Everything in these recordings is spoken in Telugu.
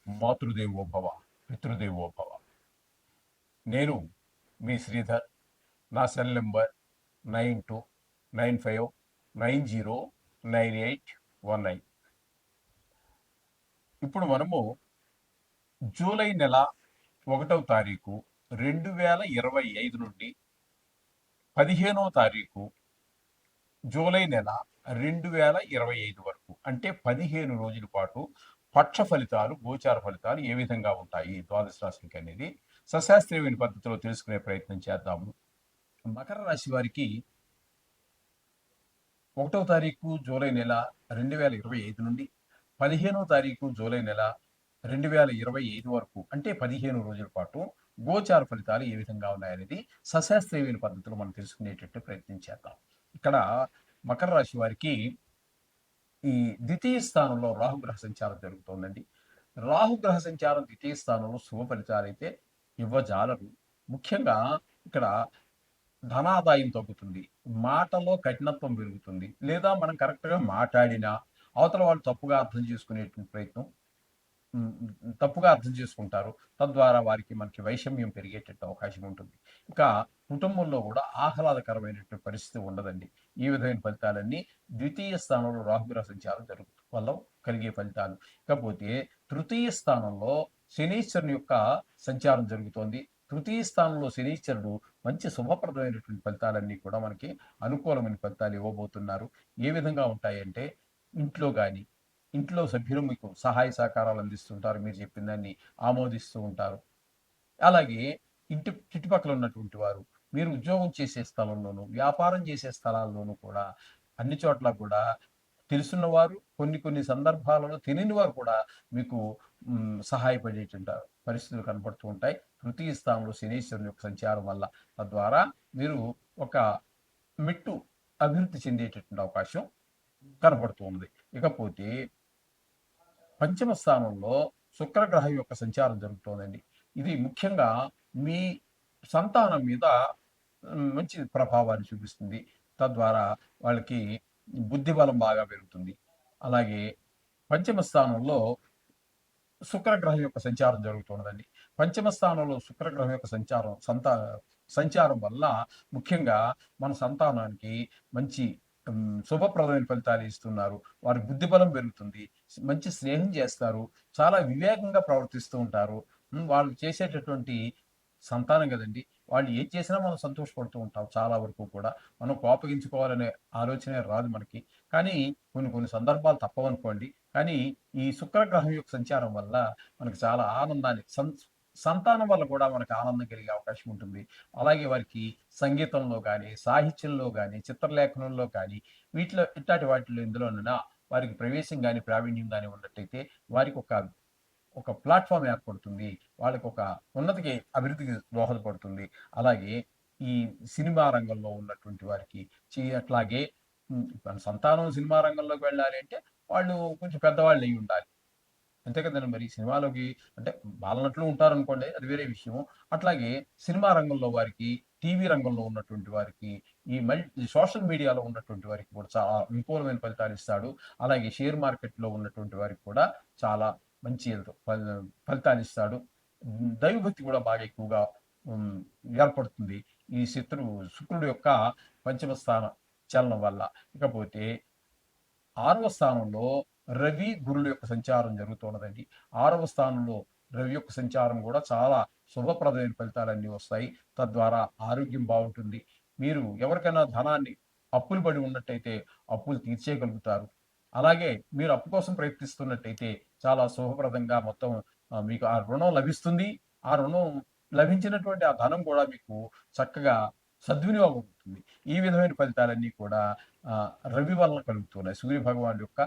మాతృదేవో భవ, పితృదేవో భవ. నేను మీ శ్రీధర్. నా సెల్ నెంబర్ 9295909819. ఇప్పుడు మనము జూలై నెల 1వ తారీఖు 2025 నుండి 15వ తారీఖు జూలై నెల 2025 వరకు, అంటే 15 రోజుల పాటు పక్ష ఫలితాలు, గోచార ఫలితాలు ఏ విధంగా ఉంటాయి ద్వాదశ రాశులకి అనేది సశాస్త్రీయమైన పద్ధతిలో తెలుసుకునే ప్రయత్నం చేద్దాము. మకర రాశి వారికి 1వ తారీఖు జూలై నెల 2025 నుండి 15వ తారీఖు జూలై నెల 2025 వరకు, అంటే 15 రోజుల పాటు గోచార ఫలితాలు ఏ విధంగా ఉన్నాయనేది సశాస్త్రీయమైన పద్ధతిలో మనం తెలుసుకునేటట్టు ప్రయత్నం చేద్దాం. ఇక్కడ మకర రాశి వారికి ఈ ద్వితీయ స్థానంలో రాహుగ్రహ సంచారం జరుగుతోందండి. రాహుగ్రహ సంచారం ద్వితీయ స్థానంలో శుభ ఫలితాలు అయితే ఇవ్వజాలరు. ముఖ్యంగా ఇక్కడ ధనాదాయం తగ్గుతుంది, మాటలో కఠినత్వం పెరుగుతుంది, లేదా మనం కరెక్ట్గా మాట్లాడినా అవతల వాళ్ళు తప్పుగా అర్థం చేసుకునేటువంటి ప్రయత్నం తప్పుగా అర్థం చేసుకుంటారు. తద్వారా వారికి మనకి వైషమ్యం పెరిగేటట్టు అవకాశం ఉంటుంది. ఇంకా కుటుంబంలో కూడా ఆహ్లాదకరమైనటువంటి పరిస్థితి ఉండదండి. ఈ విధమైన ఫలితాలన్నీ ద్వితీయ స్థానంలో రాహుగ్రహ సంచారం వల్ల కలిగే ఫలితాలు. ఇకపోతే తృతీయ స్థానంలో శనీశ్వరుని యొక్క సంచారం జరుగుతోంది. తృతీయ స్థానంలో శనీశ్వరుడు మంచి శుభప్రదమైనటువంటి ఫలితాలన్నీ కూడా మనకి అనుకూలమైన ఫలితాలు ఇవ్వబోతున్నారు. ఏ విధంగా ఉంటాయంటే, ఇంట్లో కానీ ఇంట్లో సభ్యులు మీకు సహాయ సహకారాలు అందిస్తుంటారు. మీరు చెప్పిన దాన్ని ఆమోదిస్తూ ఉంటారు. అలాగే ఇంటి చుట్టుపక్కల ఉన్నటువంటి వారు, మీరు ఉద్యోగం చేసే స్థలంలోనూ, వ్యాపారం చేసే స్థలాల్లోనూ కూడా అన్ని చోట్ల కూడా తెలుసున్నవారు, కొన్ని కొన్ని సందర్భాలలో తెలియని వారు కూడా మీకు సహాయపడేటువంటి పరిస్థితులు కనపడుతూ ఉంటాయి తృతీయ స్థానంలో శనీశ్వరుని యొక్క సంచారం వల్ల. తద్వారా మీరు ఒక మెట్టు అభివృద్ధి చెందేటటువంటి అవకాశం కనపడుతూ ఉంది. ఇకపోతే పంచమ స్థానంలో శుక్రగ్రహం యొక్క సంచారం జరుగుతోందండి. ఇది ముఖ్యంగా మీ సంతానం మీద మంచి ప్రభావాన్ని చూపిస్తుంది. తద్వారా వాళ్ళకి బుద్ధిబలం బాగా పెరుగుతుంది. అలాగే పంచమ స్థానంలో శుక్రగ్రహం యొక్క సంచారం జరుగుతున్నదండి. పంచమ స్థానంలో శుక్రగ్రహం యొక్క సంచారం వల్ల ముఖ్యంగా మన సంతానానికి మంచి శుభప్రదమైన ఫలితాలు ఇస్తున్నారు. వారి బుద్ధిబలం పెరుగుతుంది, మంచి స్నేహం చేస్తారు, చాలా వివేకంగా ప్రవర్తిస్తూ ఉంటారు. వాళ్ళు చేసేటటువంటి సంతానం కదండి, వాళ్ళు ఏం చేసినా మనం సంతోషపడుతూ ఉంటాం. చాలా వరకు కూడా మనం కోపగించుకోవాలనే ఆలోచనే రాదు మనకి. కానీ కొన్ని కొన్ని సందర్భాలు తప్పవనుకోండి. కానీ ఈ శుక్రగ్రహం యొక్క సంచారం వల్ల మనకు చాలా ఆనందాన్ని సంతానం వల్ల కూడా మనకు ఆనందం కలిగే అవకాశం ఉంటుంది. అలాగే వారికి సంగీతంలో కానీ, సాహిత్యంలో కానీ, చిత్రలేఖనంలో కానీ, ఇట్లాంటి వాటిలో ఇందులోనైనా వారికి ప్రవేశం కానీ, ప్రావీణ్యం కానీ ఉన్నట్టయితే వారికి ఒక ప్లాట్ఫామ్ ఏర్పడుతుంది. వాళ్ళకి ఒక ఉన్నతికి, అభివృద్ధికి దోహదపడుతుంది. అలాగే ఈ సినిమా రంగంలో ఉన్నటువంటి వారికి అట్లాగే మన సంతానం సినిమా రంగంలోకి వెళ్ళాలి అంటే వాళ్ళు కొంచెం పెద్దవాళ్ళు అయి ఉండాలి. అంతే కదండి. మరి సినిమాలోకి అంటే బాలనటులు ఉంటారనుకోండి, అది వేరే విషయం. అట్లాగే సినిమా రంగంలో వారికి, టీవీ రంగంలో ఉన్నటువంటి వారికి, ఈ సోషల్ మీడియాలో ఉన్నటువంటి వారికి కూడా చాలా అనుకూలమైన ఫలితాలు ఇస్తాడు. అలాగే షేర్ మార్కెట్‌లో ఉన్నటువంటి వారికి కూడా చాలా మంచి ఫలితాలు ఇస్తాడు. దైవభక్తి కూడా బాగా ఎక్కువగా హ్మ్, ఏర్పడుతుంది ఈ శుక్రుడు యొక్క పంచమ స్థాన చలనం వల్ల. ఇకపోతే 6వ స్థానంలో రవి, గురుల యొక్క సంచారం జరుగుతున్నదండి. 6వ స్థానంలో రవి యొక్క సంచారం కూడా చాలా శుభప్రదమైన ఫలితాలన్నీ వస్తాయి. తద్వారా ఆరోగ్యం బాగుంటుంది. మీరు ఎవరికైనా ధనాన్ని అప్పులు పడి ఉన్నట్టయితే అప్పులు తీర్చేయగలుగుతారు. అలాగే మీరు అప్పు కోసం ప్రయత్నిస్తున్నట్టయితే చాలా శుభప్రదంగా మొత్తం మీకు ఆ రుణం లభిస్తుంది. ఆ రుణం లభించినటువంటి ఆ ధనం కూడా మీకు చక్కగా సద్వినియోగం అవుతుంది. ఈ విధమైన ఫలితాలన్నీ కూడా రవి వలన కలుగుతున్నాయి, సూర్య భగవానుడి యొక్క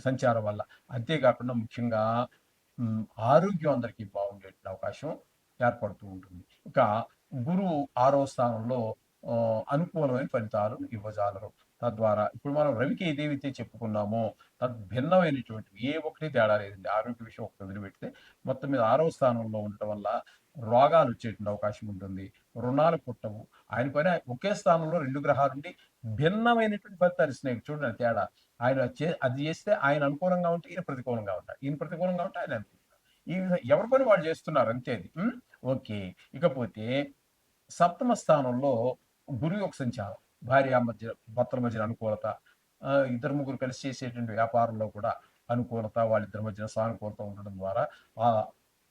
సంచారం వల్ల. అంతేకాకుండా ముఖ్యంగా ఆరోగ్యం అందరికీ బాగుండే అవకాశం ఏర్పడుతూ ఉంటుంది. ఇక గురువు 6వ స్థానంలో అనుకూలమైన ఫలితాలు ఇవ్వజాలరు. తద్వారా ఇప్పుడు మనం రవికి ఏదేవైతే చెప్పుకున్నామో భిన్నమైనటువంటివి ఏ ఒక్కటి తేడా లేదండి. ఆరోగ్య విషయం ఒకటి వదిలిపెడితే మొత్తం మీద 6వ స్థానంలో ఉండటం వల్ల రోగాలు వచ్చేటువంటి అవకాశం ఉంటుంది. రుణాలు పుట్టవు. ఆయన పైన ఒకే స్థానంలో 2 గ్రహాలుండి భిన్నమైనటువంటి ఫలితాలు ఇస్తున్నాయి. చూడండి తేడా. అది చేస్తే ఆయన అనుకూలంగా ఉంటే ఈయన ప్రతికూలంగా ఉంటాడు. ఈయన ప్రతికూలంగా ఉంటే ఆయన అనుకూలంగా. ఎవరి పని వాళ్ళు చేస్తున్నారు అంతే అది. ఓకే. ఇకపోతే సప్తమ స్థానంలో గురువు యొక్క సంచారం. భార్య మధ్య భర్తల మధ్యన అనుకూలత. ఇద్దరు ముగ్గురు కలిసి చేసేటువంటి వ్యాపారంలో కూడా అనుకూలత, వాళ్ళిద్దరి మధ్యన సానుకూలత ఉండడం ద్వారా ఆ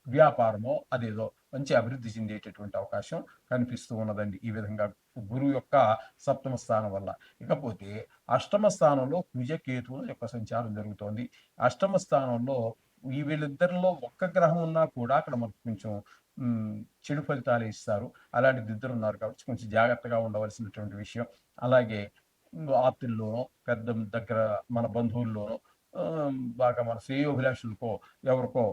వ్యాపారమో అదేదో మంచి అభివృద్ధి చెందేటటువంటి అవకాశం కనిపిస్తూ ఉన్నదండి. ఈ విధంగా గురువు యొక్క సప్తమ స్థానం వల్ల. ఇకపోతే అష్టమ స్థానంలో కుజ కేతువుల యొక్క సంచారం జరుగుతోంది. అష్టమ స్థానంలో వీళ్ళిద్దరిలో ఒక్క గ్రహం ఉన్నా కూడా అక్కడ మనకు కొంచెం చెడు ఫలితాలే ఇస్తారు. అలాంటిది ఇద్దరున్నారు కాబట్టి కొంచెం జాగ్రత్తగా ఉండవలసినటువంటి విషయం. అలాగే ఆప్తుల్లోనో, పెద్ద దగ్గర మన బంధువుల్లోనో బాగా మన శ్రేయోభిలాషులకో, ఎవరికో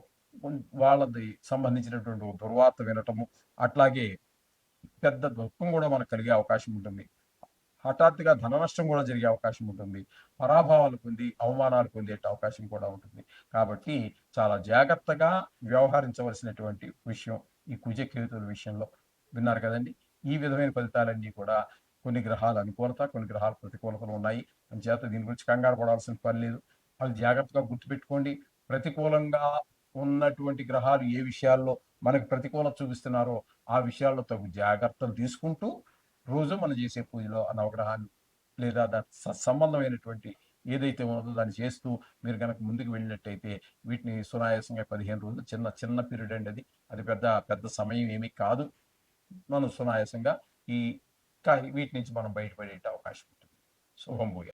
వాళ్ళది సంబంధించినటువంటి దుర్వార్త వినటము, అట్లాగే పెద్ద దుఃఖం కూడా మనకు కలిగే అవకాశం ఉంటుంది. హఠాత్తుగా ధన నష్టం కూడా జరిగే అవకాశం ఉంటుంది. పరాభవాలు పొంది, అవమానాలు పొందే అవకాశం కూడా ఉంటుంది. కాబట్టి చాలా జాగ్రత్తగా వ్యవహరించవలసినటువంటి విషయం ఈ కుజ కేతువుల విషయంలో. విన్నారు కదండి! ఈ విధమైన ఫలితాలన్నీ కూడా కొన్ని గ్రహాల అనుకూలత, కొన్ని గ్రహాల ప్రతికూలతలు ఉన్నాయి. అంచేత దీని గురించి కంగారు పడాల్సిన పని లేదు. అది జాగ్రత్తగా గుర్తుపెట్టుకోండి. ప్రతికూలంగా ఉన్నటువంటి గ్రహాలు ఏ విషయాల్లో మనకు ప్రతికూలత చూపిస్తున్నారో ఆ విషయాల్లో తగు జాగ్రత్తలు తీసుకుంటూ రోజు మనం చేసే పూజలో ఆ నవగ్రహాలు లేదా దాని సంబంధమైనటువంటి ఏదైతే ఉన్నదో దాన్ని చేస్తూ మీరు కనుక ముందుకు వెళ్ళినట్టయితే వీటిని సునాయాసంగా 15 రోజులు చిన్న చిన్న పీరియడ్ అండి అది. అది పెద్ద పెద్ద సమయం ఏమీ కాదు. మనం సునాయాసంగా ఈ వీటి నుంచి మనం బయటపడే అవకాశం ఉంటుంది. శుభం భూయాత్.